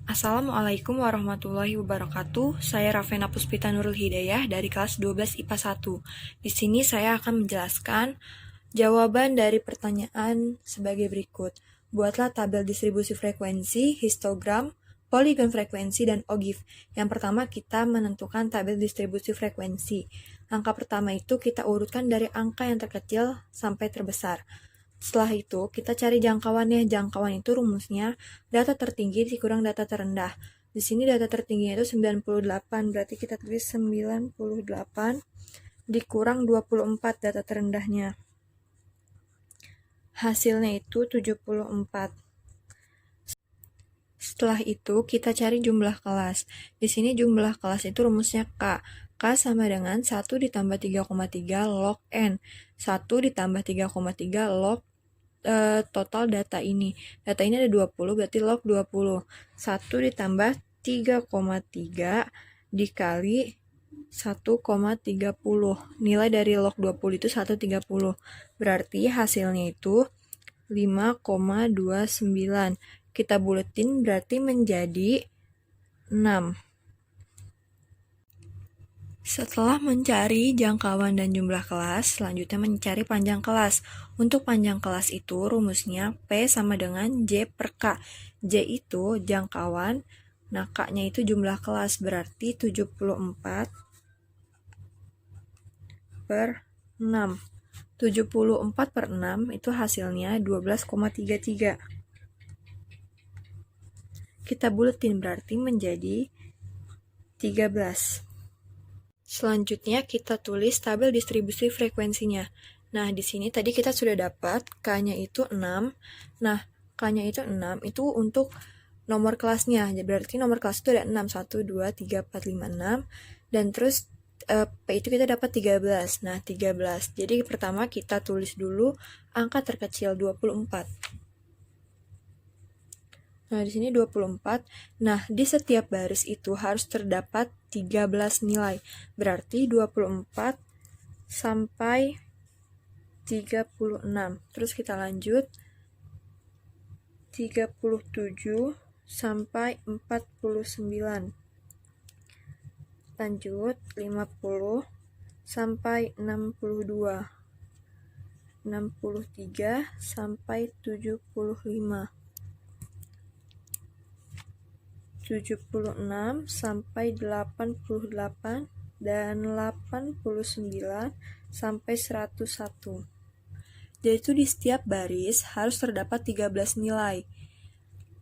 Assalamualaikum warahmatullahi wabarakatuh. Saya Rafena Puspita Nurul Hidayah dari kelas 12 IPA 1. Di sini saya akan menjelaskan jawaban dari pertanyaan sebagai berikut. Buatlah tabel distribusi frekuensi, histogram, poligon frekuensi, dan OGIF. Yang pertama kita menentukan tabel distribusi frekuensi. Langkah pertama itu kita urutkan dari angka yang terkecil sampai terbesar. Setelah itu, kita cari jangkauannya. Jangkauan itu rumusnya data tertinggi dikurang data terendah. Di sini data tertingginya itu 98, berarti kita tulis 98 dikurang 24 data terendahnya. Hasilnya itu 74. Setelah itu, kita cari jumlah kelas. Di sini jumlah kelas itu rumusnya K. K sama dengan 1 ditambah 3,3 log N. 1 ditambah 3,3 log total data ini. Data ini ada 20, berarti log 20. 1 ditambah 3,3 dikali 1,30. Nilai dari log 20 itu 1,30. Berarti hasilnya itu 5,29. Kita buletin berarti menjadi 6. Setelah mencari jangkauan dan jumlah kelas, selanjutnya mencari panjang kelas. Untuk panjang kelas itu rumusnya P sama dengan J per K. J itu jangkauan, nah K-nya itu jumlah kelas, berarti 74 per 6. 74 per 6 itu hasilnya 12,33. Kita buletin berarti menjadi 13. Selanjutnya kita tulis tabel distribusi frekuensinya. Nah, di sini tadi kita sudah dapat K-nya itu 6. Nah, K-nya itu 6 itu untuk nomor kelasnya. Berarti nomor kelas itu ada 6, 1, 2, 3, 4, 5, 6. Dan terus P itu kita dapat 13. Nah, 13. Jadi pertama kita tulis dulu angka terkecil 24. Nah, di sini 24. Nah, di setiap baris itu harus terdapat 13 nilai. Berarti 24 sampai 36. Terus kita lanjut 37 sampai 49. Lanjut 50 sampai 62. 63 sampai 75. 76 sampai 88 dan 89 sampai 101. Jadi itu di setiap baris harus terdapat 13 nilai.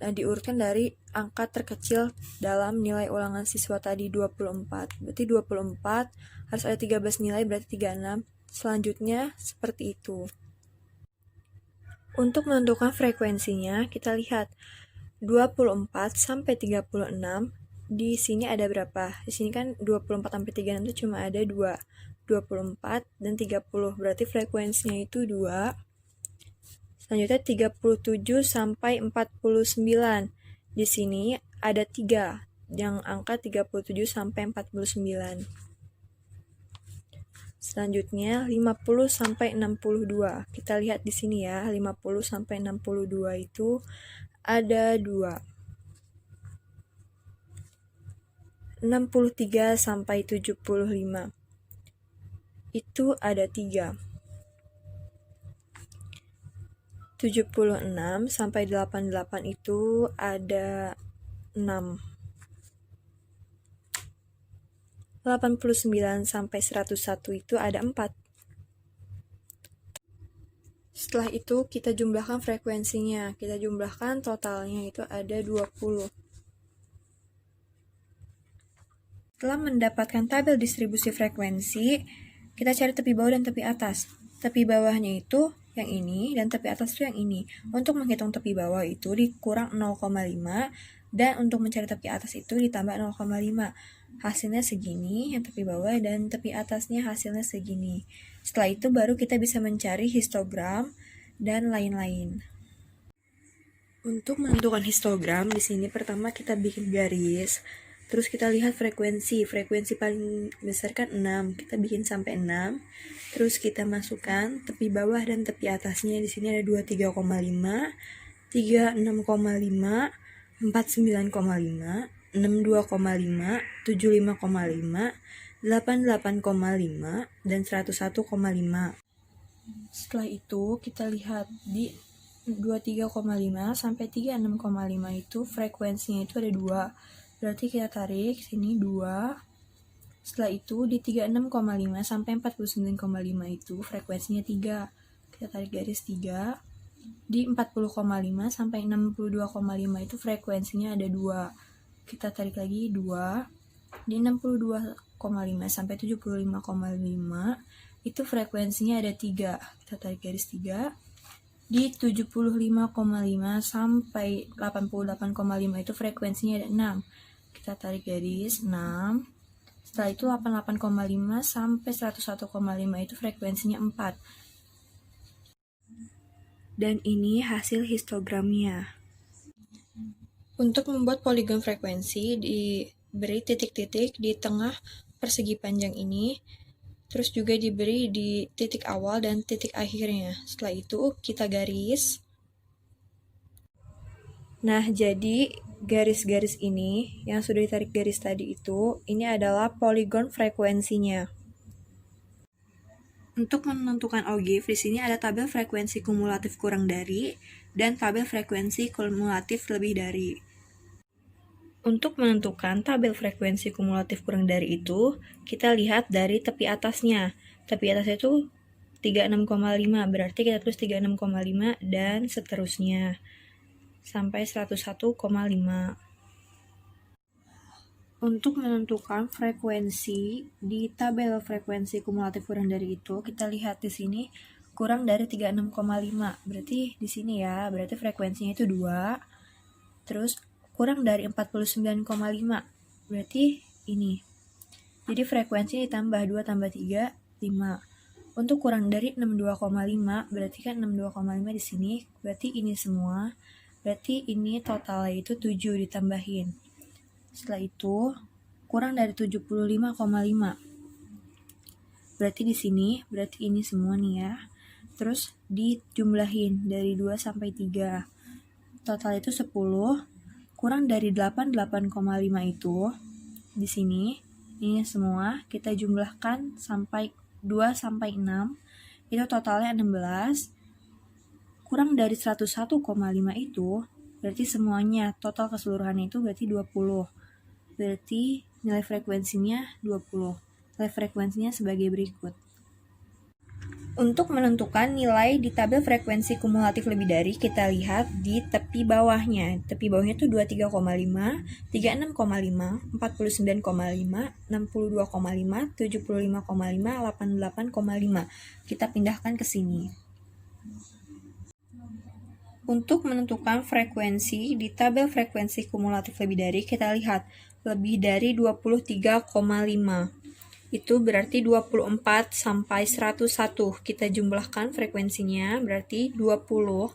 Nah, diurutkan dari angka terkecil dalam nilai ulangan siswa tadi 24. Berarti 24 harus ada 13 nilai, berarti 36. Selanjutnya seperti itu. Untuk menentukan frekuensinya, kita lihat 24 sampai 36, di sini ada berapa? Di sini kan 24 sampai 36 itu cuma ada 2. 24 dan 30, berarti frekuensinya itu 2. Selanjutnya 37 sampai 49. Di sini ada 3, yang angka 37 sampai 49. Selanjutnya 50 sampai 62. Kita lihat di sini ya, 50 sampai 62 itu ada 2. 63 sampai 75 itu ada 3. 76 sampai 88 itu ada 6. 89 sampai 101 itu ada 4. Setelah itu kita jumlahkan frekuensinya. Kita jumlahkan totalnya itu ada 20. Setelah mendapatkan tabel distribusi frekuensi, kita cari tepi bawah dan tepi atas. Tepi bawahnya itu yang ini dan tepi atas itu yang ini. Untuk menghitung tepi bawah itu dikurang 0,5 dan untuk mencari tepi atas itu ditambah 0,5. Hasilnya segini yang tepi bawah dan tepi atasnya hasilnya segini. Setelah itu baru kita bisa mencari histogram dan lain-lain. Untuk menentukan histogram, di sini pertama kita bikin garis. Terus kita lihat frekuensi paling besar kan 6, kita bikin sampai 6. Terus kita masukkan tepi bawah dan tepi atasnya, di sini ada 23,5, 36,5, 49,5, 62,5, 75,5, 88,5, dan 101,5. Setelah itu kita lihat di 23,5 sampai 36,5 itu frekuensinya itu ada 2. Berarti kita tarik sini 2. Setelah itu di 36,5 sampai 49,5 itu frekuensinya 3. Kita tarik garis 3. Di 40,5 sampai 62,5 itu frekuensinya ada 2. Kita tarik lagi 2. Di 62,5 sampai 75,5 itu frekuensinya ada 3. Kita tarik garis 3. Di 75,5 sampai 88,5 itu frekuensinya ada 6. Kita tarik garis 6. Setelah itu 88,5 sampai 101,5 itu frekuensinya 4. Dan ini hasil histogramnya. Untuk membuat poligon frekuensi, diberi titik-titik di tengah persegi panjang ini, terus juga diberi di titik awal dan titik akhirnya. Setelah itu kita garis. Nah, jadi garis-garis ini yang sudah ditarik garis tadi itu, ini adalah poligon frekuensinya. Untuk menentukan OGIF, di sini ada tabel frekuensi kumulatif kurang dari dan tabel frekuensi kumulatif lebih dari. Untuk menentukan tabel frekuensi kumulatif kurang dari itu, kita lihat dari tepi atasnya. Tepi atasnya itu 36,5, berarti kita tulis 36,5 dan seterusnya sampai 101,5. Untuk menentukan frekuensi di tabel frekuensi kumulatif kurang dari itu, kita lihat di sini kurang dari 36,5. Berarti di sini ya, berarti frekuensinya itu 2. Terus kurang dari 49,5. Berarti ini. Jadi frekuensi ditambah 2 tambah 3, 5. Untuk kurang dari 62,5, berarti kan 62,5 di sini, berarti ini semua. Berarti ini totalnya itu 7 ditambahin. Setelah itu kurang dari 75,5. Berarti di sini, berarti ini semua nih ya. Terus dijumlahin dari 2 sampai 3. Total itu 10. Kurang dari 88,5 itu di sini ini semua kita jumlahkan sampai 2 sampai 6. Itu totalnya 16. Kurang dari 101,5 itu berarti semuanya total keseluruhannya itu berarti 20. Berarti nilai frekuensinya 20. Nilai frekuensinya sebagai berikut. Untuk menentukan nilai di tabel frekuensi kumulatif lebih dari, kita lihat di tepi bawahnya. Tepi bawahnya itu 23,5, 36,5, 49,5, 62,5, 75,5, 88,5. Kita pindahkan ke sini. Untuk menentukan frekuensi di tabel frekuensi kumulatif lebih dari, kita lihat lebih dari 23,5. Itu berarti 24 sampai 101. Kita jumlahkan frekuensinya, berarti 20.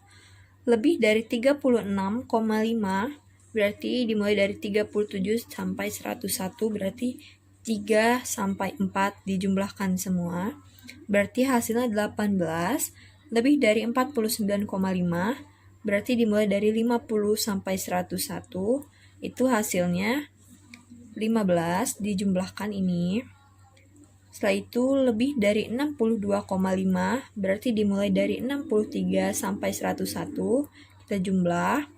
Lebih dari 36,5, berarti dimulai dari 37 sampai 101, berarti 3 sampai 4 dijumlahkan semua. Berarti hasilnya 18. Lebih dari 49,5, berarti dimulai dari 50 sampai 101, itu hasilnya 15 dijumlahkan ini. Setelah itu lebih dari 62,5, berarti dimulai dari 63 sampai 101, kita jumlah,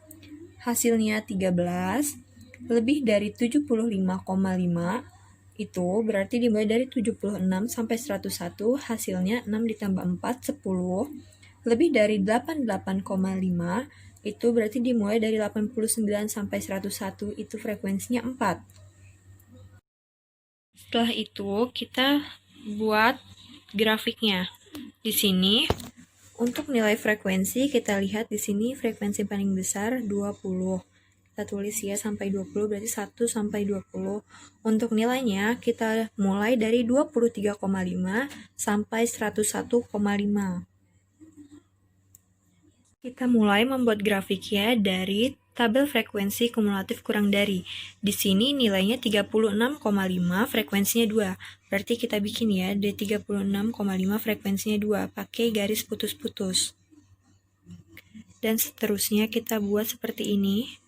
hasilnya 13. Lebih dari 75,5, itu berarti dimulai dari 76 sampai 101, hasilnya 6 ditambah 4, 10. Lebih dari 88,5, itu berarti dimulai dari 89 sampai 101, itu frekuensinya 4. Setelah itu kita buat grafiknya. Di sini untuk nilai frekuensi kita lihat di sini frekuensi paling besar 20. Kita tulis ya sampai 20, berarti 1 sampai 20. Untuk nilainya kita mulai dari 23,5 sampai 101,5. Kita mulai membuat grafiknya dari tabel frekuensi kumulatif kurang dari. Di sini nilainya 36,5, frekuensinya 2. Berarti kita bikin ya, dari 36,5 frekuensinya 2, pakai garis putus-putus. Dan seterusnya kita buat seperti ini.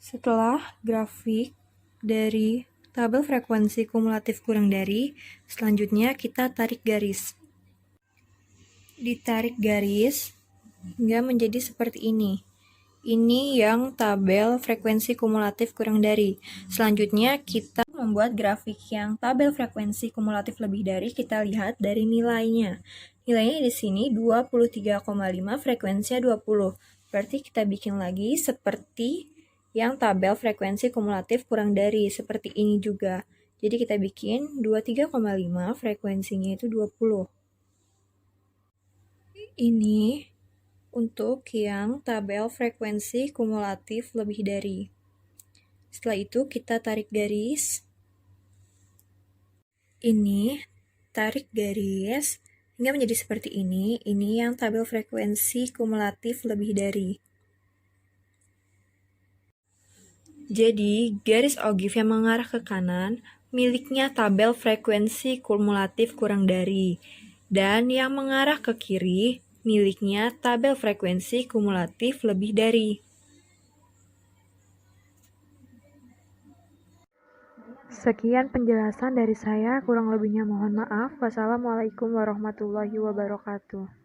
Setelah grafik dari tabel frekuensi kumulatif kurang dari, selanjutnya kita tarik garis. Ditarik garis hingga menjadi seperti ini. Ini yang tabel frekuensi kumulatif kurang dari. Selanjutnya kita membuat grafik yang tabel frekuensi kumulatif lebih dari, kita lihat dari nilainya. Nilainya di sini 23,5, frekuensinya 20. Berarti kita bikin lagi seperti yang tabel frekuensi kumulatif kurang dari, seperti ini juga. Jadi kita bikin 23,5, frekuensinya itu 20. Ini untuk yang tabel frekuensi kumulatif lebih dari. Setelah itu kita tarik garis. Ini tarik garis hingga menjadi seperti ini. Ini yang tabel frekuensi kumulatif lebih dari. Jadi, garis ogif yang mengarah ke kanan miliknya tabel frekuensi kumulatif kurang dari. Dan yang mengarah ke kiri miliknya tabel frekuensi kumulatif lebih dari. Sekian penjelasan dari saya, kurang lebihnya mohon maaf. Wassalamualaikum warahmatullahi wabarakatuh.